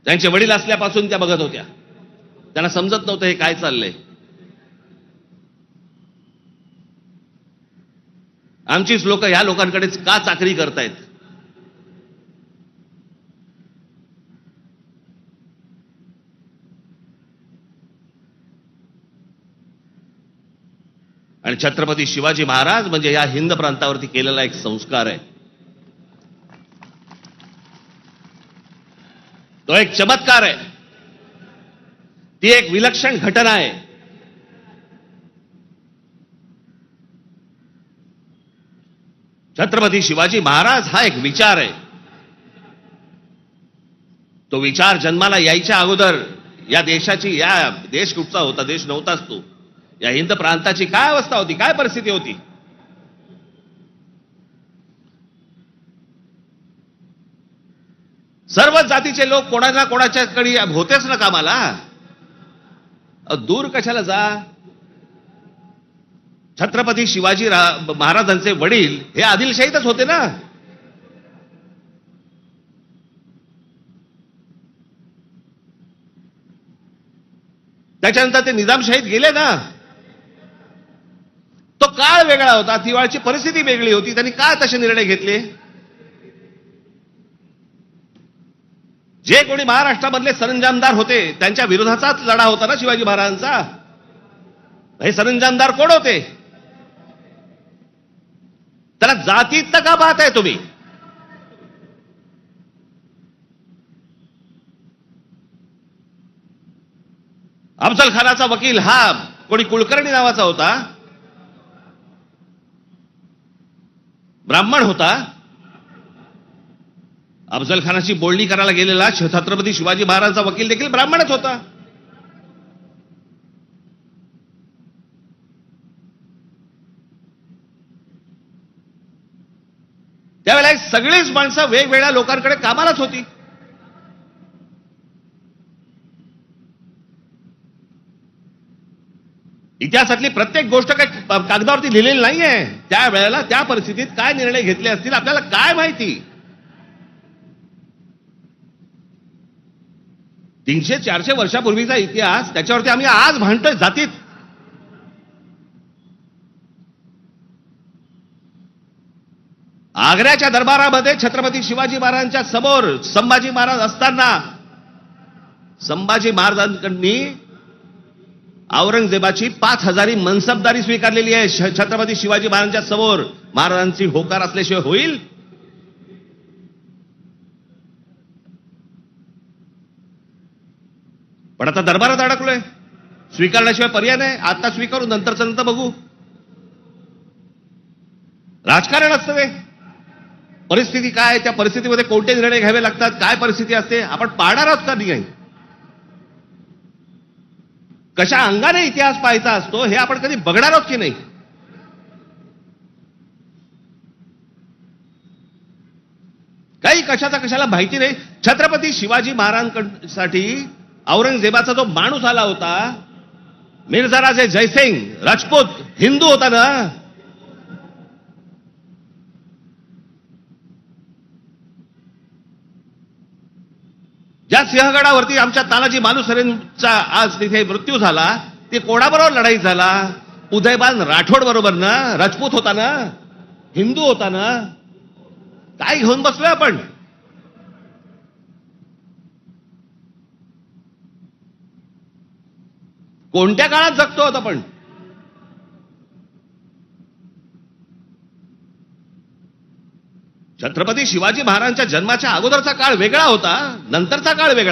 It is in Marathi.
त्यांचे वडील असल्यापासून त्या बघत होत्या. त्यांना समजत नव्हतं हे काय चाललंय. आमचीच लोक ह्या लोकांकडेच का चाकरी करतायत. आणि छत्रपती शिवाजी महाराज म्हणजे या हिंद प्रांतावरती केलेला एक संस्कार आहे. तो एक चमत्कार आहे. ती एक विलक्षण घटना आहे. छत्रपती शिवाजी महाराज हा एक विचार आहे. तो विचार जन्माला यायच्या अगोदर या देशाची, या देश कुठचा होता, देश नव्हताच तो, या हिंद प्रांताची काय अवस्था होती, काय परिस्थिती होती. सर्व जातीचे लोक कोणाला कोणाच्याकडे होतेच ना कामाला. दूर कशाला जा. छत्रपती शिवाजी महाराजांचे वडील हे आदिलशाहीतच होते ना. त्याच्यानंतर ते निजामशाहीत गेले ना. तो काळ वेगळा होता, ती वेळची परिस्थिती वेगळी होती. त्यांनी काय तसे निर्णय घेतले. जे कोणी महाराष्ट्रामधले सरंजामदार होते त्यांच्या विरोधाचाच लढा होता ना शिवाजी महाराजांचा. हे सरंजामदार कोण होते. त्याला जातीत का पाहताय तुम्ही. अफजल खानाचा वकील हा कोणी कुलकर्णी नावाचा होता, ब्राह्मण होता. अफजल खानाची बोलणी करायला गेलेला छत्रपती शिवाजी महाराजांचा वकील देखील ब्राह्मणच होता. त्यावेळेला सगळीच माणसं वेगवेगळ्या लोकांकडे कामालाच होती. इतिहासातली प्रत्येक गोष्ट काही कागदावरती लिहिलेली नाहीये. त्यावेळेला त्या परिस्थितीत काय निर्णय घेतले असतील आपल्याला काय माहिती. 300-400 वर्षापूर्वीचा इतिहास, त्याच्यावरती आम्ही आज भांडतोय जातीत. आग्र्याच्या दरबारामध्ये छत्रपती शिवाजी महाराजांच्या समोर संभाजी महाराज असताना संभाजी महाराजांकडनी औरंगजेबाची 5000 मनसबदारी स्वीकारलेली आहे. छत्रपती शिवाजी महाराजांच्या समोर महाराजांची होकार असल्याशिवाय होईल. पण आता दरबारात अडकलोय, स्वीकारण्याशिवाय पर्याय नाही. आता स्वीकारू, नंतरचं नंतर बघू. राजकारण असतं ते. परिस्थिती काय, त्या परिस्थितीमध्ये कोणते निर्णय घ्यावे लागतात, काय परिस्थिती असते, आपण पाहणार आहोत का नाही. कशा अंगाने इतिहास पाहायचा असतो हे आपण कधी बघणार आहोत की नाही. काही कशाचा कशाला माहिती नाही. छत्रपती शिवाजी महाराजांसाठी औरंगजेबाचा जो माणूस आला होता, मिर्झा राजे जयसिंग राजपूत, हिंदू होता ना. ज्या सिंहगडावरती आमच्या तानाजी मालुसरेंचा आज तिथे मृत्यू झाला, ते कोणाबरोबर लढाई झाला. उदयबान राठोड बरोबर ना. राजपूत होता ना, हिंदू होता ना. काय घेऊन बसलोय आपण. कोणत्या काळात जगतो आहोत आपण. छत्रपती शिवाजी महाराजांच्या जन्माच्या अगोदरचा काळ वेगळा होता, नंतरचा काळ वेगळा.